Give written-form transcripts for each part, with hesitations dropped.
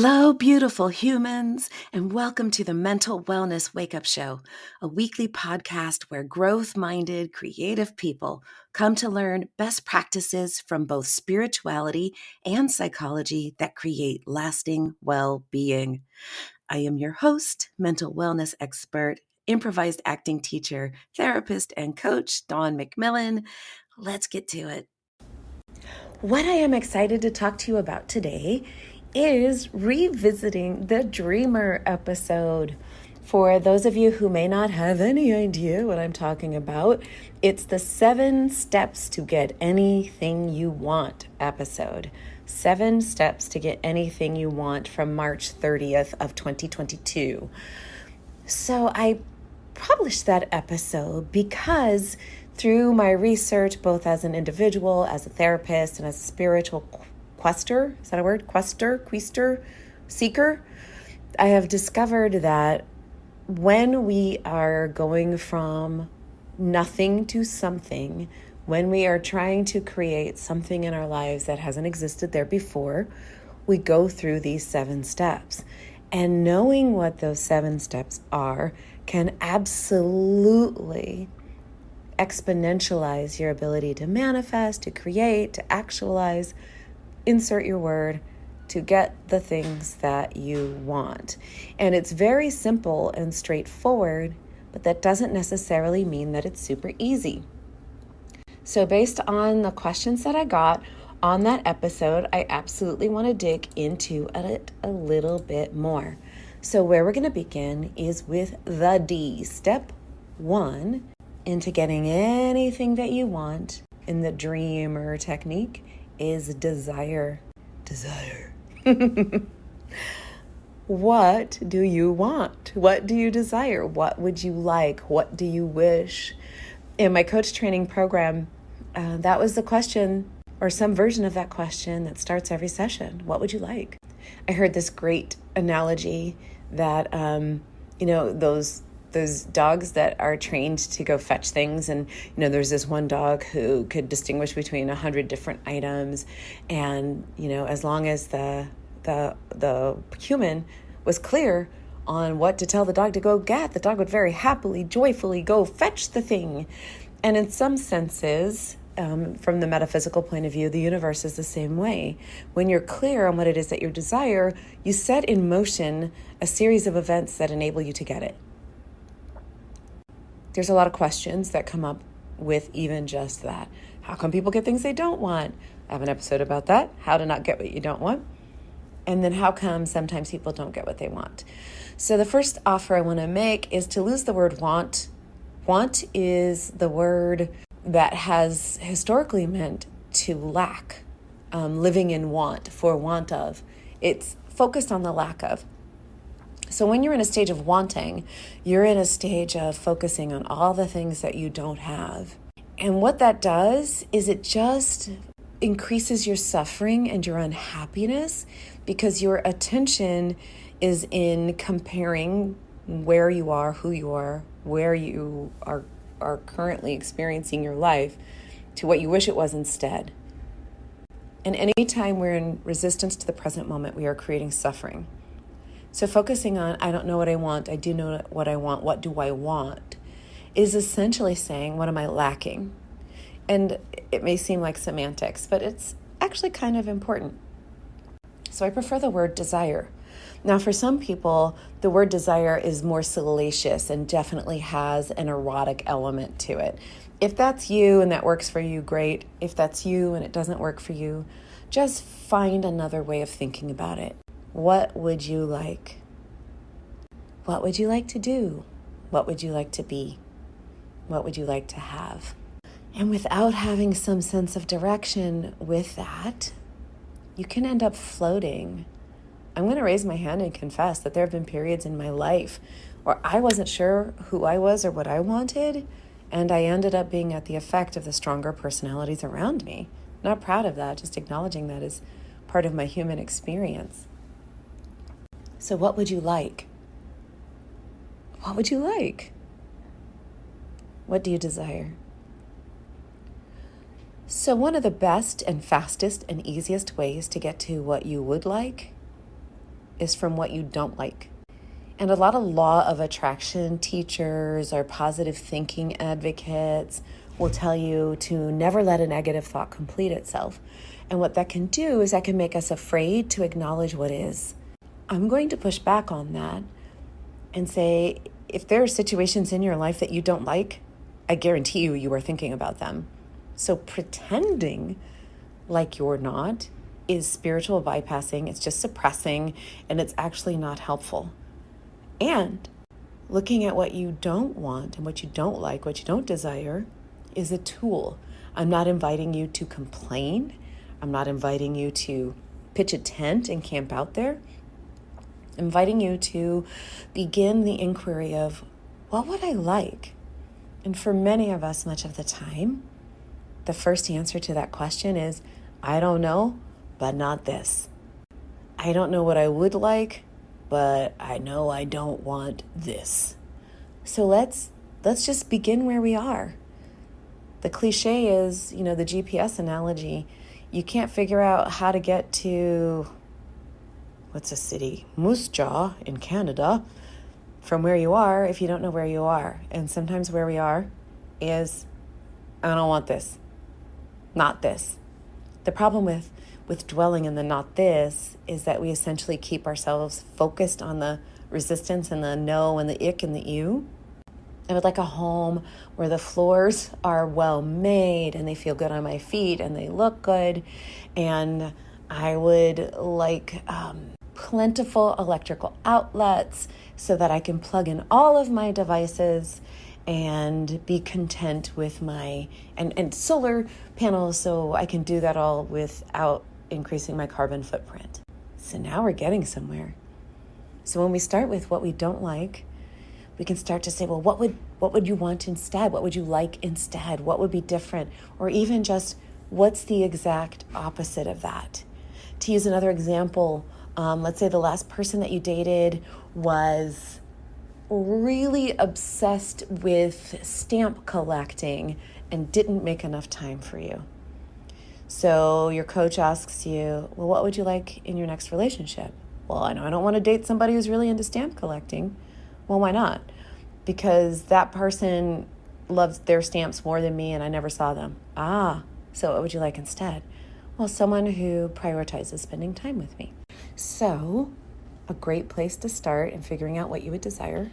Hello, beautiful humans, and welcome to the Mental Wellness Wake-Up Show, a weekly podcast where growth-minded, creative people come to learn best practices from both spirituality and psychology that create lasting well-being. I am your host, mental wellness expert, improvised acting teacher, therapist, and coach, Dawn McMillan. Let's get to it. What I am excited to talk to you about today is revisiting the Dreamer episode. For those of you who may not have any idea what I'm talking about, it's the 7 steps to get anything you want episode. 7 steps to get anything you want from March 30th of 2022. So I published that episode because through my research, both as an individual, as a therapist, and as a spiritual quester, is that a word? Quester, seeker, I have discovered that when we are going from nothing to something, when we are trying to create something in our lives that hasn't existed there before, we go through these 7 steps. And knowing what those 7 steps are can absolutely exponentialize your ability to manifest, to create, to actualize, insert your word, to get the things that you want. And it's very simple and straightforward, but that doesn't necessarily mean that it's super easy. So based on the questions that I got on that episode, I absolutely want to dig into it a little bit more. So where we're going to begin is with the D. Step 1 into getting anything that you want in the Dreamer technique is desire. What do you want? What do you desire? What would you like? What do you wish? In my coach training program, that was the question, or some version of that question that starts every session. What would you like? I heard this great analogy that, those dogs that are trained to go fetch things. And, there's this one dog who could distinguish between 100 different items. And, as long as the human was clear on what to tell the dog to go get, the dog would very happily, joyfully go fetch the thing. And in some senses, from the metaphysical point of view, the universe is the same way. When you're clear on what it is that you desire, you set in motion a series of events that enable you to get it. There's a lot of questions that come up with even just that. How come people get things they don't want? I have an episode about that, how to not get what you don't want. And then how come sometimes people don't get what they want? So the first offer I want to make is to lose the word want. Want is the word that has historically meant to lack, living in want, for want of. It's focused on the lack of. So when you're in a stage of wanting, you're in a stage of focusing on all the things that you don't have. And what that does is it just increases your suffering and your unhappiness because your attention is in comparing where you are, who you are, where you are currently experiencing your life to what you wish it was instead. And anytime we're in resistance to the present moment, we are creating suffering. So focusing on, I don't know what I want, I do know what I want, what do I want, is essentially saying, what am I lacking? And it may seem like semantics, but it's actually kind of important. So I prefer the word desire. Now, for some people, the word desire is more salacious and definitely has an erotic element to it. If that's you and that works for you, great. If that's you and it doesn't work for you, just find another way of thinking about it. What would you like? What would you like to do? What would you like to be? What would you like to have? And without having some sense of direction with that, you can end up floating. I'm going to raise my hand and confess that there have been periods in my life where I wasn't sure who I was or what I wanted, and I ended up being at the effect of the stronger personalities around me. Not proud of that, just acknowledging that as part of my human experience. So what would you like? What would you like? What do you desire? So one of the best and fastest and easiest ways to get to what you would like is from what you don't like. And a lot of law of attraction teachers or positive thinking advocates will tell you to never let a negative thought complete itself. And what that can do is that can make us afraid to acknowledge what is. I'm going to push back on that and say, if there are situations in your life that you don't like, I guarantee you are thinking about them. So pretending like you're not is spiritual bypassing. It's just suppressing, and it's actually not helpful. And looking at what you don't want and what you don't like, what you don't desire, is a tool. I'm not inviting you to complain. I'm not inviting you to pitch a tent and camp out there. I'm inviting you to begin the inquiry of, what would I like? And for many of us, much of the time, the first answer to that question is, I don't know, but not this. I don't know what I would like, but I know I don't want this. So let's just begin where we are. The cliche is, the GPS analogy. You can't figure out how to get to, what's a city? Moose Jaw in Canada, from where you are if you don't know where you are. And sometimes where we are is, I don't want this, not this. The problem with dwelling in the not this is that we essentially keep ourselves focused on the resistance and the no and the ick and the ew. I would like a home where the floors are well made and they feel good on my feet and they look good. And I would like plentiful electrical outlets so that I can plug in all of my devices and be content with my, and solar panels so I can do that all without increasing my carbon footprint. So now we're getting somewhere. So when we start with what we don't like, we can start to say, well, what would you want instead? What would you like instead? What would be different? Or even just, what's the exact opposite of that? To use another example, let's say the last person that you dated was really obsessed with stamp collecting and didn't make enough time for you. So your coach asks you, well, what would you like in your next relationship? Well, I know I don't want to date somebody who's really into stamp collecting. Well, why not? Because that person loves their stamps more than me and I never saw them. So what would you like instead? Well, someone who prioritizes spending time with me. So a great place to start in figuring out what you would desire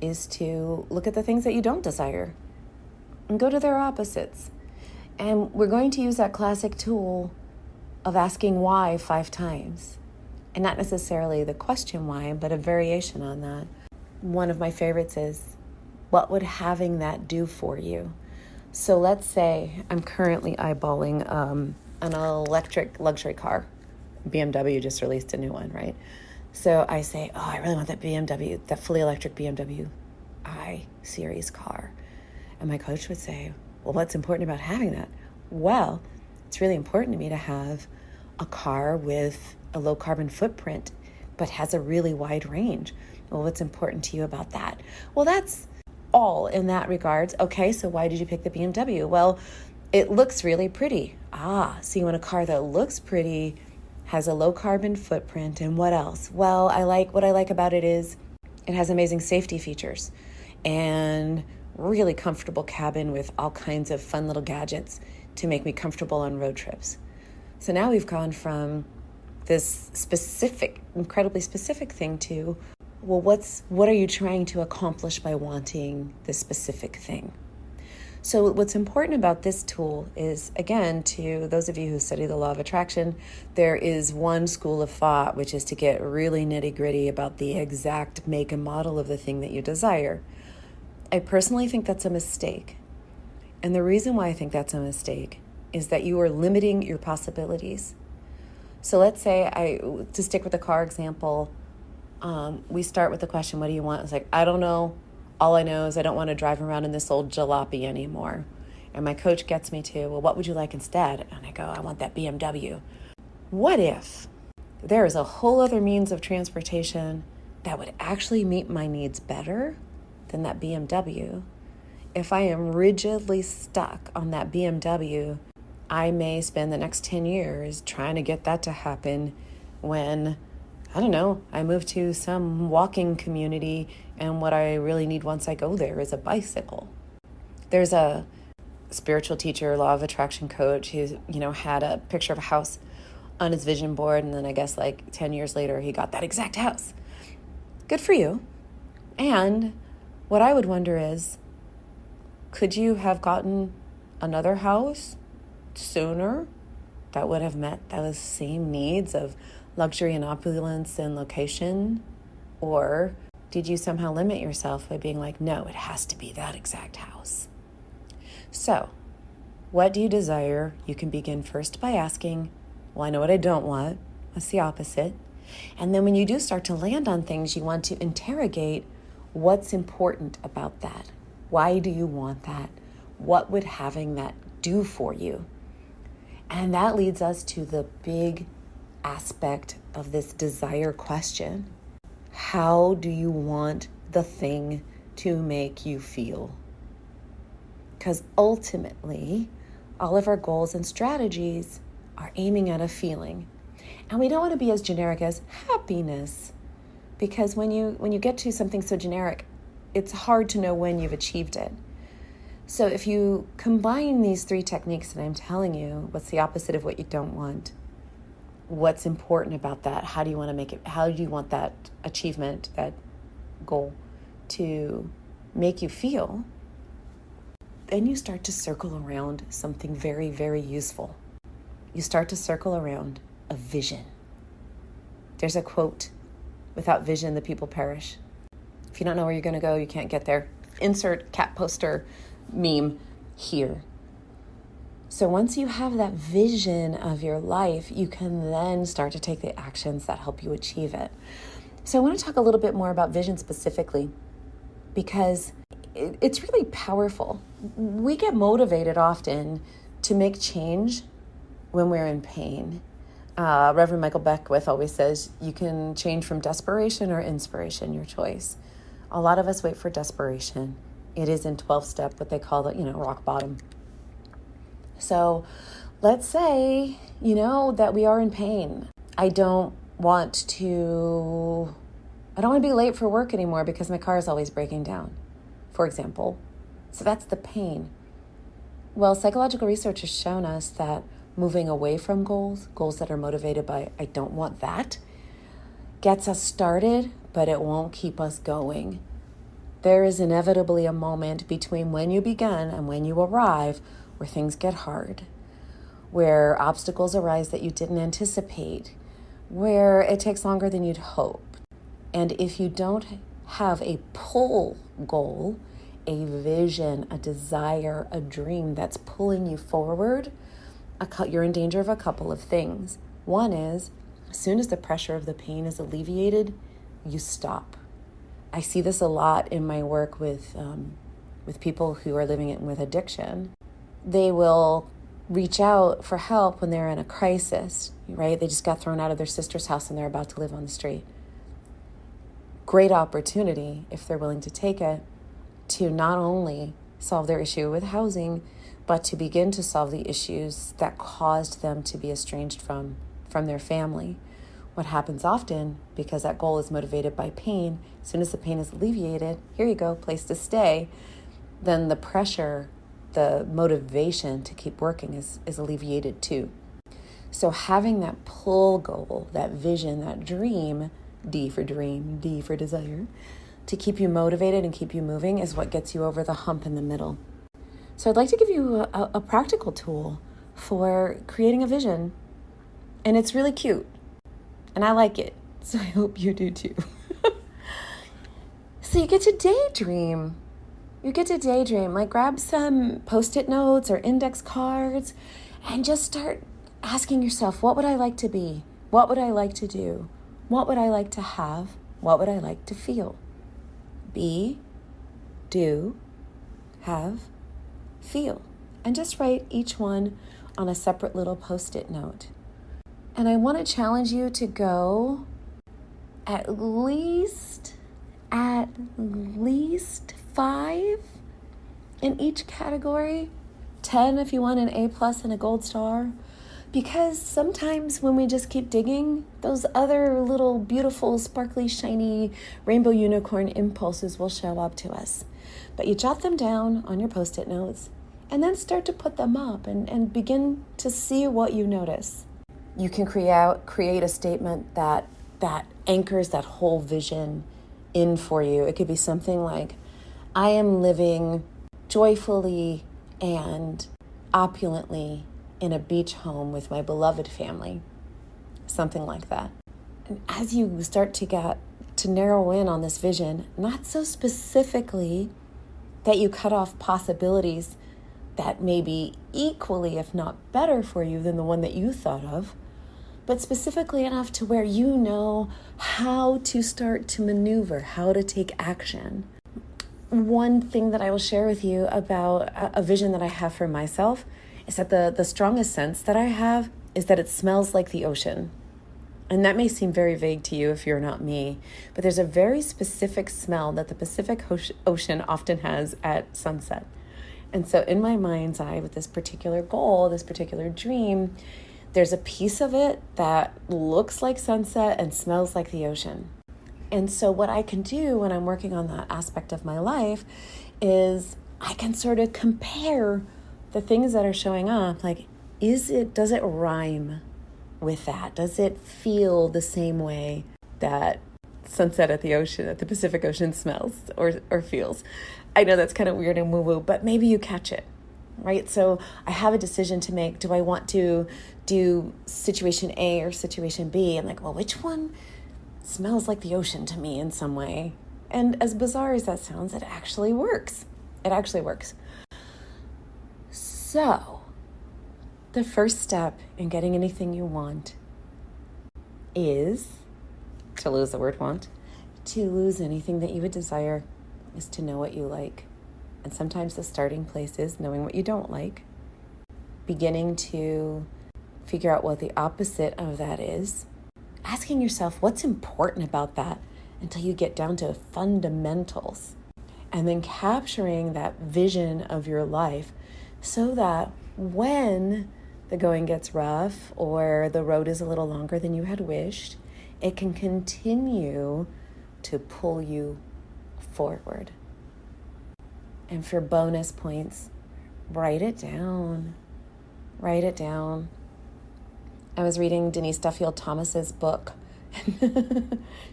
is to look at the things that you don't desire and go to their opposites. And we're going to use that classic tool of asking why 5 times. And not necessarily the question why, but a variation on that. One of my favorites is, what would having that do for you? So let's say I'm currently eyeballing an electric luxury car. BMW just released a new one, right? So I say, I really want that BMW, that fully electric BMW i series car. And my coach would say, well, what's important about having that? Well, it's really important to me to have a car with a low carbon footprint, but has a really wide range. Well, what's important to you about that? Well, that's all in that regards. Okay, so why did you pick the BMW? Well, it looks really pretty. So you want a car that looks pretty, has a low carbon footprint, and what else? Well, what I like about it is it has amazing safety features and really comfortable cabin with all kinds of fun little gadgets to make me comfortable on road trips. So now we've gone from this specific, incredibly specific thing to, well, what are you trying to accomplish by wanting this specific thing? So what's important about this tool is, again, to those of you who study the law of attraction, there is one school of thought, which is to get really nitty-gritty about the exact make and model of the thing that you desire. I personally think that's a mistake. And the reason why I think that's a mistake is that you are limiting your possibilities. So let's say, to stick with the car example, we start with the question, what do you want? It's like, I don't know. All I know is I don't want to drive around in this old jalopy anymore. And my coach gets me to, well, what would you like instead? And I go, I want that BMW. What if there is a whole other means of transportation that would actually meet my needs better than that BMW? If I am rigidly stuck on that BMW, I may spend the next 10 years trying to get that to happen when I don't know, I move to some walking community and what I really need once I go there is a bicycle. There's a spiritual teacher, law of attraction coach who, had a picture of a house on his vision board, and then I guess like 10 years later he got that exact house. Good for you. And what I would wonder is, could you have gotten another house sooner that would have met those same needs of luxury and opulence and location? Or did you somehow limit yourself by being like, no, it has to be that exact house? So, what do you desire? You can begin first by asking, well, I know what I don't want. What's the opposite? And then when you do start to land on things, you want to interrogate what's important about that. Why do you want that? What would having that do for you? And that leads us to the big aspect of this desire question. How do you want the thing to make you feel? Because ultimately, all of our goals and strategies are aiming at a feeling. And we don't want to be as generic as happiness, because when you get to something so generic, it's hard to know when you've achieved it. So if you combine these 3 techniques that I'm telling you, what's the opposite of what you don't want? What's important about that? How do you want to make it? How do you want that achievement, that goal to make you feel? Then you start to circle around something very, very useful. You start to circle around a vision. There's a quote, without vision, the people perish. If you don't know where you're going to go, you can't get there. Insert cat poster meme here. So once you have that vision of your life, you can then start to take the actions that help you achieve it. So I want to talk a little bit more about vision specifically, because it's really powerful. We get motivated often to make change when we're in pain. Reverend Michael Beckwith always says, you can change from desperation or inspiration, your choice. A lot of us wait for desperation. It is in 12-step, what they call the, rock bottom. So let's say, that we are in pain. I don't want to be late for work anymore because my car is always breaking down, for example. So that's the pain. Well, psychological research has shown us that moving away from goals that are motivated by I don't want that, gets us started, but it won't keep us going. There is inevitably a moment between when you begin and when you arrive where things get hard, where obstacles arise that you didn't anticipate, where it takes longer than you'd hoped. And if you don't have a pull goal, a vision, a desire, a dream that's pulling you forward, you're in danger of a couple of things. One is, as soon as the pressure of the pain is alleviated, you stop. I see this a lot in my work with people who are living with addiction. They will reach out for help when they're in a crisis, right? They just got thrown out of their sister's house and they're about to live on the street. Great opportunity, if they're willing to take it, to not only solve their issue with housing, but to begin to solve the issues that caused them to be estranged from their family. What happens often, because that goal is motivated by pain, as soon as the pain is alleviated, here you go, place to stay, then the pressure, the motivation to keep working is alleviated too. So having that pull goal, that vision, that dream, D for dream, D for desire, to keep you motivated and keep you moving is what gets you over the hump in the middle. So I'd like to give you a practical tool for creating a vision. And it's really cute. And I like it. So I hope you do too. So you get to daydream. Like grab some Post-it notes or index cards and just start asking yourself, what would I like to be? What would I like to do? What would I like to have? What would I like to feel? Be, do, have, feel. And just write each one on a separate little Post-it note. And I want to challenge you to go at least 5 in each category. 10 if you want an A+ and a gold star. Because sometimes when we just keep digging, those other little beautiful, sparkly, shiny rainbow unicorn impulses will show up to us. But you jot them down on your Post-it notes and then start to put them up and begin to see what you notice. You can create a statement that anchors that whole vision in for you. It could be something like, I am living joyfully and opulently in a beach home with my beloved family. Something like that. And as you start to narrow in on this vision, not so specifically that you cut off possibilities that may be equally, if not better for you than the one that you thought of, but specifically enough to where you know how to start to maneuver, how to take action. One thing that I will share with you about a vision that I have for myself is that the strongest sense that I have is that it smells like the ocean. And that may seem very vague to you if you're not me, but there's a very specific smell that the Pacific Ocean often has at sunset. And so in my mind's eye, with this particular goal, this particular dream, there's a piece of it that looks like sunset and smells like the ocean. And so what I can do when I'm working on that aspect of my life is I can sort of compare the things that are showing up. Like, does it rhyme with that? Does it feel the same way that sunset at the Pacific Ocean smells or feels? I know that's kind of weird and woo-woo, but maybe you catch it, right? So I have a decision to make. Do I want to do situation A or situation B? I'm like, well, which one smells like the ocean to me in some way? And as bizarre as that sounds, it actually works. It actually works. So the first step in getting anything you want is to lose the word want. To lose anything that you would desire is to know what you like. And sometimes the starting place is knowing what you don't like, beginning to figure out what the opposite of that is, asking yourself what's important about that until you get down to fundamentals, and then capturing that vision of your life so that when the going gets rough or the road is a little longer than you had wished, it can continue to pull you forward. And for bonus points, write it down. Write it down. I was reading Denise Duffield Thomas's book.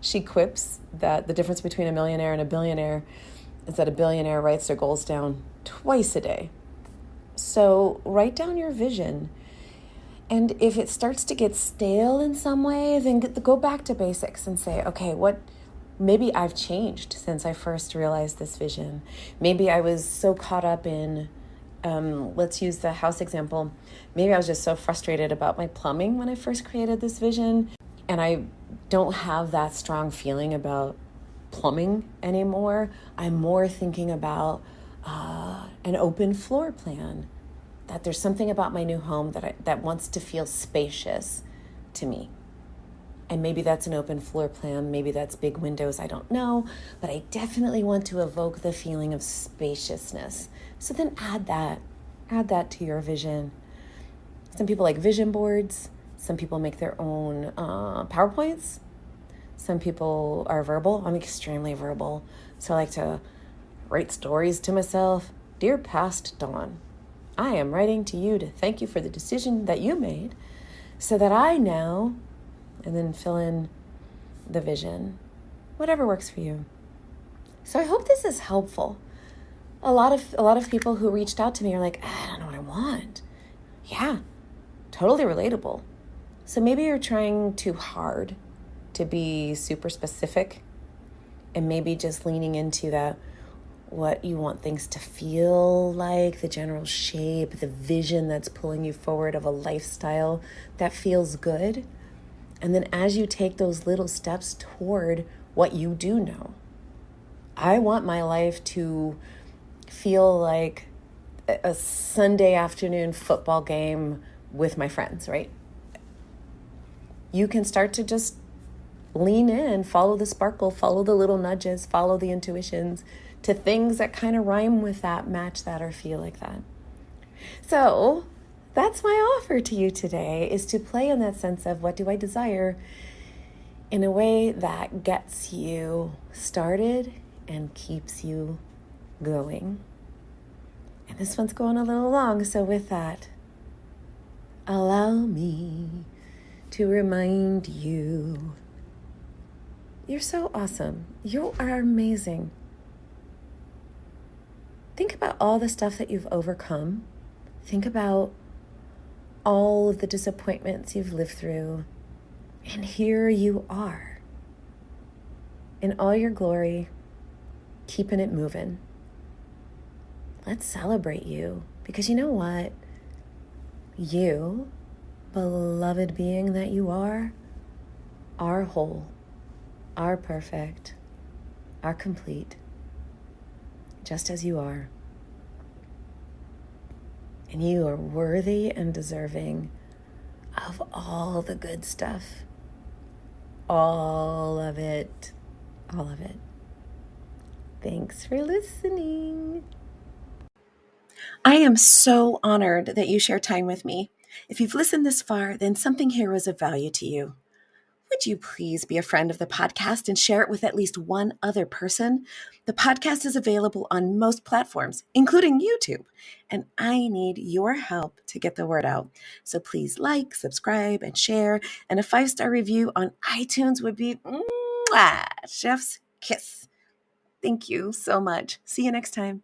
She quips that the difference between a millionaire and a billionaire is that a billionaire writes their goals down twice a day. So write down your vision. And if it starts to get stale in some way, then go back to basics and say, okay, maybe I've changed since I first realized this vision. Maybe I was so caught up in, let's use the house example. Maybe I was just so frustrated about my plumbing when I first created this vision, and I don't have that strong feeling about plumbing anymore. I'm more thinking about an open floor plan, that there's something about my new home that wants to feel spacious to me. And maybe that's an open floor plan, maybe that's big windows, I don't know, but I definitely want to evoke the feeling of spaciousness. So then add that to your vision. Some people like vision boards, some people make their own PowerPoints, some people are verbal. I'm extremely verbal, so I like to write stories to myself. Dear past Dawn, I am writing to you to thank you for the decision that you made so that I now, and then fill in the vision, whatever works for you. So I hope this is helpful. A lot of people who reached out to me are like, I don't know what I want. Yeah, totally relatable. So maybe you're trying too hard to be super specific, and maybe just leaning into that, what you want things to feel like, the general shape, the vision that's pulling you forward of a lifestyle that feels good. And then as you take those little steps toward what you do know, I want my life to feel like a Sunday afternoon football game with my friends, right? You can start to just lean in, follow the sparkle, follow the little nudges, follow the intuitions to things that kind of rhyme with that, match that, or feel like that. So That's my offer to you today, is to play in that sense of what do I desire in a way that gets you started and keeps you going. And this one's going a little long, so with that, allow me to remind you, you're so awesome. You are amazing. Think about all the stuff that you've overcome. Think about all of the disappointments you've lived through. And here you are, in all your glory, keeping it moving. Let's celebrate you, because you know what? You, beloved being that you are whole, are perfect, are complete, just as you are. And you are worthy and deserving of all the good stuff. All of it. All of it. Thanks for listening. I am so honored that you share time with me. If you've listened this far, then something here was of value to you. Would you please be a friend of the podcast and share it with at least one other person? The podcast is available on most platforms, including YouTube, and I need your help to get the word out. So please like, subscribe, and share, and a 5-star review on iTunes would be chef's kiss. Thank you so much. See you next time.